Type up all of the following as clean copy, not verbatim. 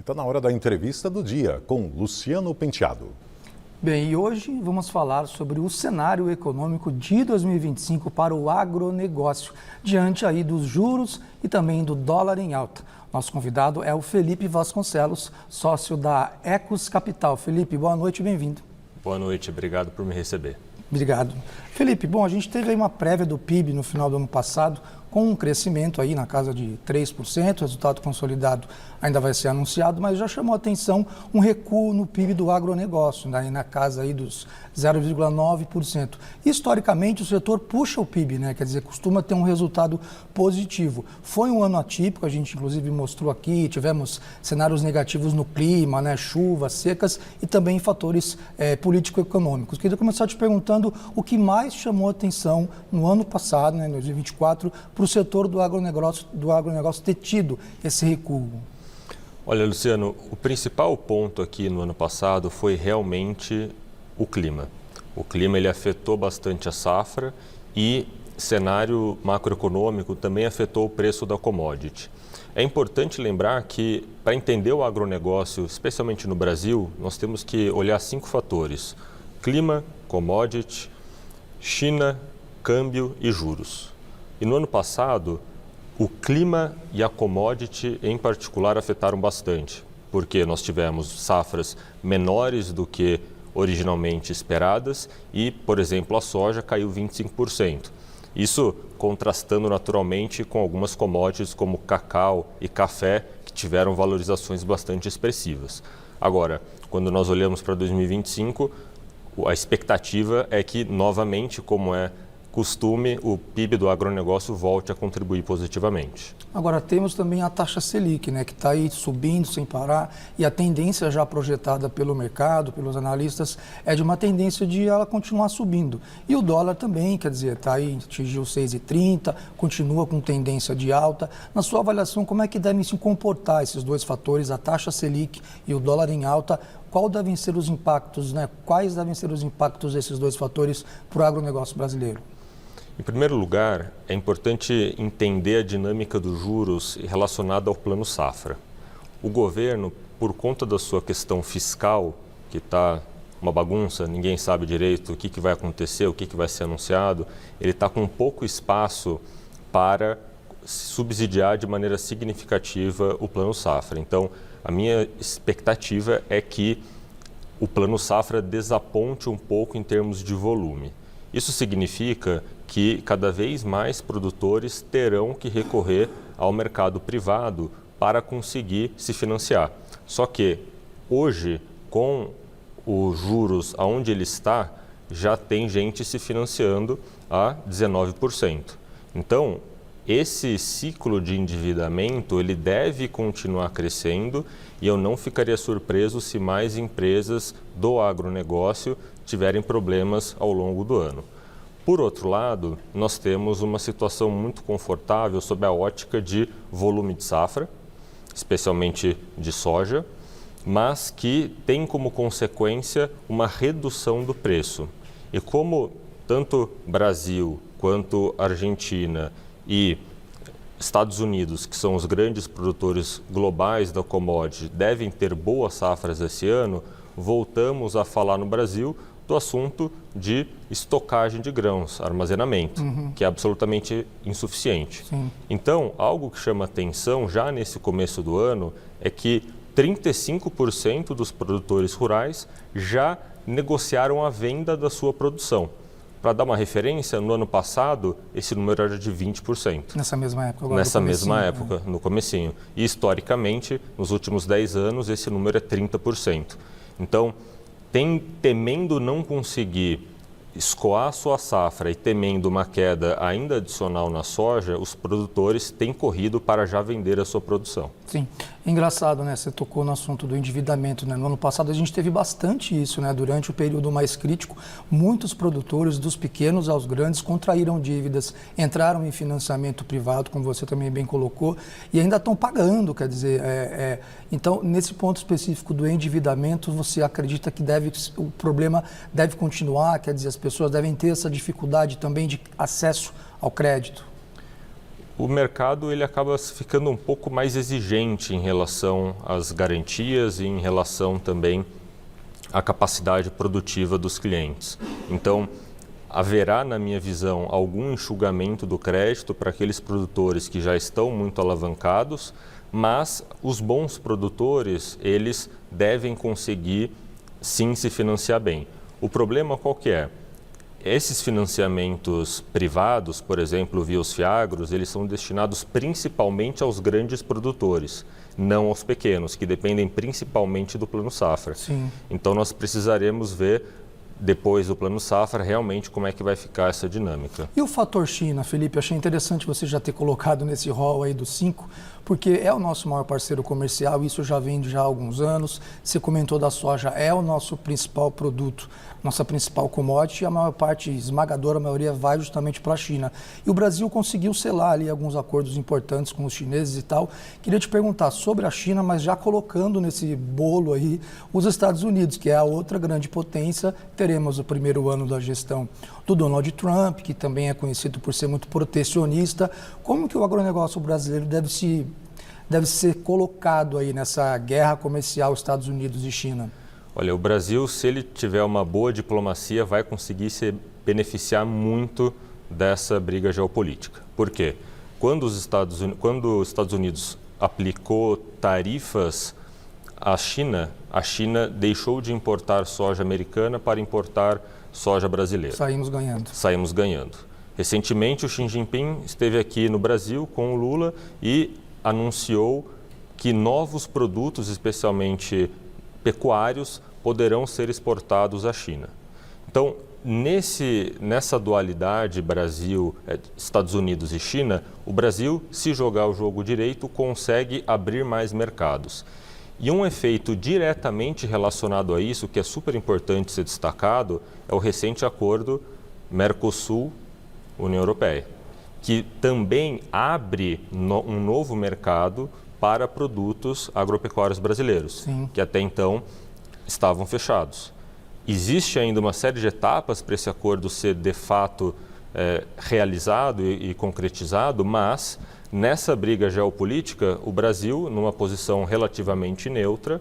Está na hora da entrevista do dia com Luciano Penteado. Bem, e hoje vamos falar sobre o cenário econômico de 2025 para o agronegócio, diante aí dos juros e também do dólar em alta. Nosso convidado é o Felipe Vasconcelos, sócio da Ecos Capital. Felipe, boa noite e bem-vindo. Boa noite, obrigado por me receber. Obrigado. Felipe, bom, a gente teve aí uma prévia do PIB no final do ano passado, com um crescimento aí na casa de 3%, o resultado consolidado ainda vai ser anunciado, mas já chamou a atenção um recuo no PIB do agronegócio, né, na casa aí dos 0,9%. Historicamente, o setor puxa o PIB, né, quer dizer, costuma ter um resultado positivo. Foi um ano atípico, a gente inclusive mostrou aqui, tivemos cenários negativos no clima, né, chuvas, secas e também fatores político-econômicos. Queria começar te perguntando o que mais chamou a atenção no ano passado, né, em 2024, para o setor do agronegócio ter tido esse recuo. Olha, Luciano, o principal ponto aqui no ano passado foi realmente o clima. O clima ele afetou bastante a safra e cenário macroeconômico também afetou o preço da commodity. É importante lembrar que, para entender o agronegócio, especialmente no Brasil, nós temos que olhar 5 fatores: clima, commodity, China, câmbio e juros. E no ano passado, o clima e a commodity em particular afetaram bastante, porque nós tivemos safras menores do que originalmente esperadas e, por exemplo, a soja caiu 25%. Isso contrastando naturalmente com algumas commodities como cacau e café, que tiveram valorizações bastante expressivas. Agora, quando nós olhamos para 2025, a expectativa é que, novamente, como é costume, o PIB do agronegócio volte a contribuir positivamente. Agora, temos também a taxa Selic, né, que está aí subindo sem parar, e a tendência já projetada pelo mercado, pelos analistas, é de uma tendência de ela continuar subindo. E o dólar também, quer dizer, está aí, atingiu 6,30, continua com tendência de alta. Na sua avaliação, como é que devem se comportar esses dois fatores, a taxa Selic e o dólar em alta? Quais devem ser os impactos desses dois fatores para o agronegócio brasileiro? Em primeiro lugar, é importante entender a dinâmica dos juros relacionada ao Plano Safra. O governo, por conta da sua questão fiscal, que está uma bagunça, ninguém sabe direito o que vai acontecer, o que vai ser anunciado, ele está com pouco espaço para subsidiar de maneira significativa o Plano Safra. Então, a minha expectativa é que o Plano Safra desaponte um pouco em termos de volume. Isso significa que cada vez mais produtores terão que recorrer ao mercado privado para conseguir se financiar. Só que hoje, com os juros aonde ele está, já tem gente se financiando a 19%. Então, esse ciclo de endividamento ele deve continuar crescendo e eu não ficaria surpreso se mais empresas do agronegócio tiverem problemas ao longo do ano. Por outro lado, nós temos uma situação muito confortável sob a ótica de volume de safra, especialmente de soja, mas que tem como consequência uma redução do preço. E como tanto Brasil quanto Argentina e Estados Unidos, que são os grandes produtores globais da commodity, devem ter boas safras esse ano, voltamos a falar no Brasil do assunto de estocagem de grãos, armazenamento, que é absolutamente insuficiente. Sim. Então, algo que chama atenção já nesse começo do ano é que 35% dos produtores rurais já negociaram a venda da sua produção. Para dar uma referência, no ano passado, esse número era de 20%. Nessa mesma época? Agora Nessa mesma época, no comecinho. E, historicamente, nos últimos 10 anos, esse número é 30%. Então, temendo não conseguir escoar a sua safra e temendo uma queda ainda adicional na soja, os produtores têm corrido para já vender a sua produção. Sim. Engraçado, né? Você tocou no assunto do endividamento, né? No ano passado a gente teve bastante isso, né? Durante o período mais crítico, muitos produtores, dos pequenos aos grandes, contraíram dívidas, entraram em financiamento privado, como você também bem colocou, e ainda estão pagando, quer dizer, então, nesse ponto específico do endividamento, você acredita que o problema deve continuar, quer dizer, as pessoas devem ter essa dificuldade também de acesso ao crédito? O mercado ele acaba ficando um pouco mais exigente em relação às garantias e em relação também à capacidade produtiva dos clientes. Então, haverá, na minha visão, algum enxugamento do crédito para aqueles produtores que já estão muito alavancados, mas os bons produtores, eles devem conseguir sim se financiar bem. O problema qual que é? Esses financiamentos privados, por exemplo, via os FIAGROS, eles são destinados principalmente aos grandes produtores, não aos pequenos, que dependem principalmente do Plano Safra. Sim. Então, nós precisaremos ver, depois do Plano Safra, realmente como é que vai ficar essa dinâmica. E o fator China, Felipe? Achei interessante você já ter colocado nesse rol aí dos 5, porque é o nosso maior parceiro comercial, isso já vem de há alguns anos. Você comentou da soja, é o nosso principal produto, nossa principal commodity, e a maior parte, esmagadora, a maioria vai justamente para a China. E o Brasil conseguiu selar ali alguns acordos importantes com os chineses e tal. Queria te perguntar sobre a China, mas já colocando nesse bolo aí os Estados Unidos, que é a outra grande potência. Teremos o primeiro ano da gestão do Donald Trump, que também é conhecido por ser muito protecionista. Como que o agronegócio brasileiro deve ser colocado aí nessa guerra comercial Estados Unidos e China? Olha, o Brasil, se ele tiver uma boa diplomacia, vai conseguir se beneficiar muito dessa briga geopolítica. Por quê? Quando os Estados Unidos aplicou tarifas à China, a China deixou de importar soja americana para importar soja brasileira. Saímos ganhando. Saímos ganhando. Recentemente, o Xi Jinping esteve aqui no Brasil com o Lula e anunciou que novos produtos, especialmente pecuários, poderão ser exportados à China. Então, nessa dualidade Estados Unidos e China, o Brasil, se jogar o jogo direito, consegue abrir mais mercados. E um efeito diretamente relacionado a isso, que é super importante ser destacado, é o recente acordo Mercosul-União Europeia, que também abre um novo mercado para produtos agropecuários brasileiros, Sim. que até então estavam fechados. Existe ainda uma série de etapas para esse acordo ser de fato realizado e concretizado, mas nessa briga geopolítica, o Brasil, numa posição relativamente neutra,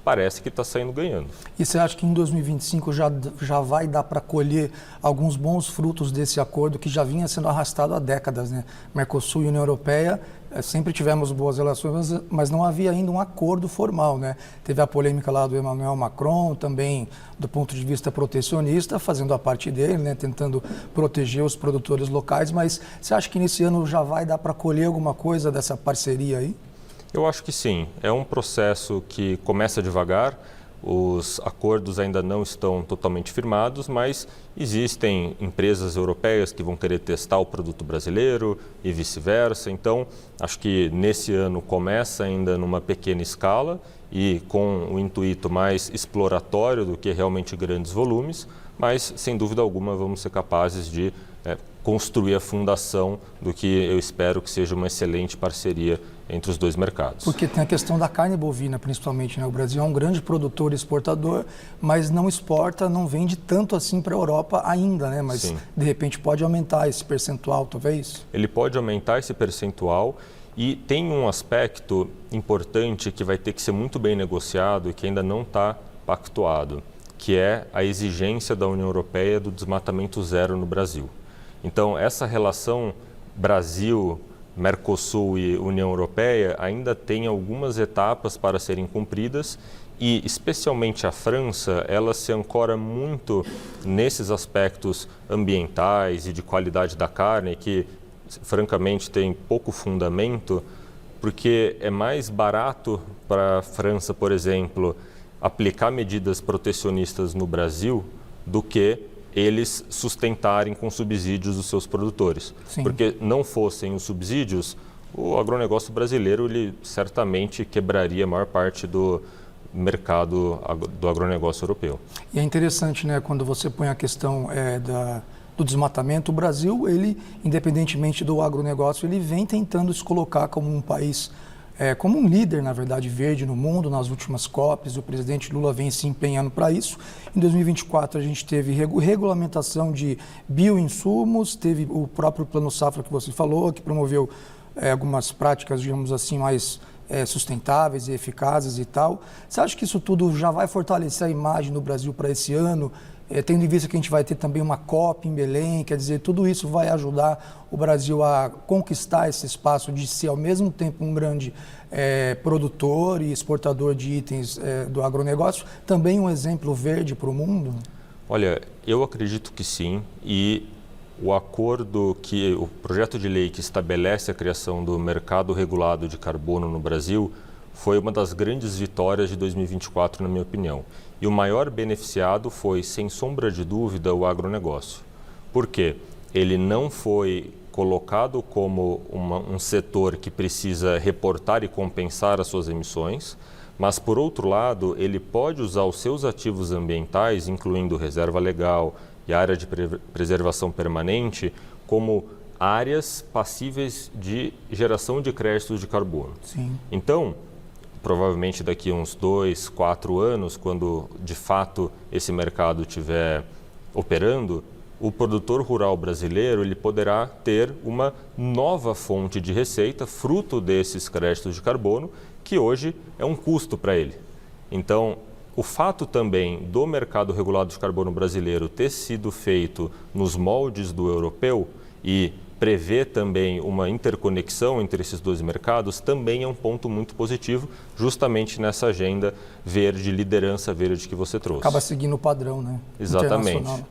parece que está saindo ganhando. E você acha que em 2025 já vai dar para colher alguns bons frutos desse acordo que já vinha sendo arrastado há décadas, né? Mercosul e União Europeia, sempre tivemos boas relações, mas não havia ainda um acordo formal, né? Teve a polêmica lá do Emmanuel Macron, também do ponto de vista protecionista, fazendo a parte dele, né? Tentando proteger os produtores locais, mas você acha que nesse ano já vai dar para colher alguma coisa dessa parceria aí? Eu acho que sim. É um processo que começa devagar, os acordos ainda não estão totalmente firmados, mas existem empresas europeias que vão querer testar o produto brasileiro e vice-versa. Então, acho que nesse ano começa ainda numa pequena escala e com o intuito mais exploratório do que realmente grandes volumes, mas sem dúvida alguma vamos ser capazes de construir a fundação do que eu espero que seja uma excelente parceria entre os dois mercados. Porque tem a questão da carne bovina, principalmente, né? O Brasil é um grande produtor e exportador, mas não exporta, não vende tanto assim para a Europa ainda, né? Mas, sim, de repente pode aumentar esse percentual, talvez? Ele pode aumentar esse percentual e tem um aspecto importante que vai ter que ser muito bem negociado e que ainda não está pactuado, que é a exigência da União Europeia do desmatamento zero no Brasil. Então, essa relação Brasil, Mercosul e União Europeia ainda tem algumas etapas para serem cumpridas e, especialmente a França, ela se ancora muito nesses aspectos ambientais e de qualidade da carne, que, francamente, tem pouco fundamento, porque é mais barato para a França, por exemplo, aplicar medidas protecionistas no Brasil do que eles sustentarem com subsídios os seus produtores. Sim. Porque não fossem os subsídios, o agronegócio brasileiro ele certamente quebraria a maior parte do mercado do agronegócio europeu. E é interessante, né, quando você põe a questão do desmatamento, o Brasil, ele, independentemente do agronegócio, ele vem tentando se colocar como um país como um líder, na verdade, verde no mundo, nas últimas COPs. O presidente Lula vem se empenhando para isso. Em 2024, a gente teve regulamentação de bioinsumos, teve o próprio Plano Safra que você falou, que promoveu algumas práticas, digamos assim, mais sustentáveis e eficazes e tal. Você acha que isso tudo já vai fortalecer a imagem do Brasil para esse ano? Tendo em vista que a gente vai ter também uma COP em Belém, quer dizer, tudo isso vai ajudar o Brasil a conquistar esse espaço de ser, ao mesmo tempo, um grande produtor e exportador de itens do agronegócio, também um exemplo verde para o mundo? Olha, eu acredito que sim, e o acordo o projeto de lei que estabelece a criação do mercado regulado de carbono no Brasil foi uma das grandes vitórias de 2024, na minha opinião. E o maior beneficiado foi, sem sombra de dúvida, o agronegócio. Por quê? Ele não foi colocado como um setor que precisa reportar e compensar as suas emissões, mas, por outro lado, ele pode usar os seus ativos ambientais, incluindo reserva legal e área de preservação permanente, como áreas passíveis de geração de créditos de carbono. Sim. Então, provavelmente daqui a uns 2, 4 anos, quando de fato esse mercado estiver operando, o produtor rural brasileiro ele poderá ter uma nova fonte de receita, fruto desses créditos de carbono, que hoje é um custo para ele. Então, o fato também do mercado regulado de carbono brasileiro ter sido feito nos moldes do europeu e prevê também uma interconexão entre esses dois mercados, também é um ponto muito positivo, justamente nessa agenda verde, liderança verde que você trouxe. Acaba seguindo o padrão, né? Exatamente.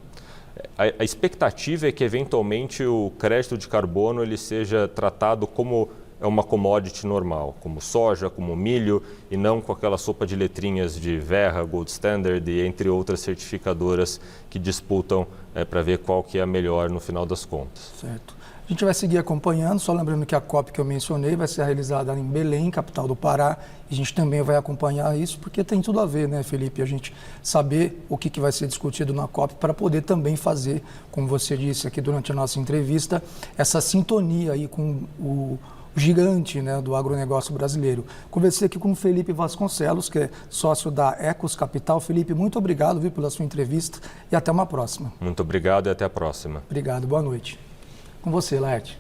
A expectativa é que, eventualmente, o crédito de carbono ele seja tratado como uma commodity normal, como soja, como milho, e não com aquela sopa de letrinhas de Verra, Gold Standard e entre outras certificadoras que disputam para ver qual que é a melhor no final das contas. Certo. A gente vai seguir acompanhando, só lembrando que a COP que eu mencionei vai ser realizada em Belém, capital do Pará, e a gente também vai acompanhar isso, porque tem tudo a ver, né, Felipe? A gente saber o que vai ser discutido na COP para poder também fazer, como você disse aqui durante a nossa entrevista, essa sintonia aí com o gigante, né, do agronegócio brasileiro. Conversei aqui com o Felipe Vasconcelos, que é sócio da Ecos Capital. Felipe, muito obrigado, viu, pela sua entrevista e até uma próxima. Muito obrigado e até a próxima. Obrigado, boa noite. Com você, Laerte.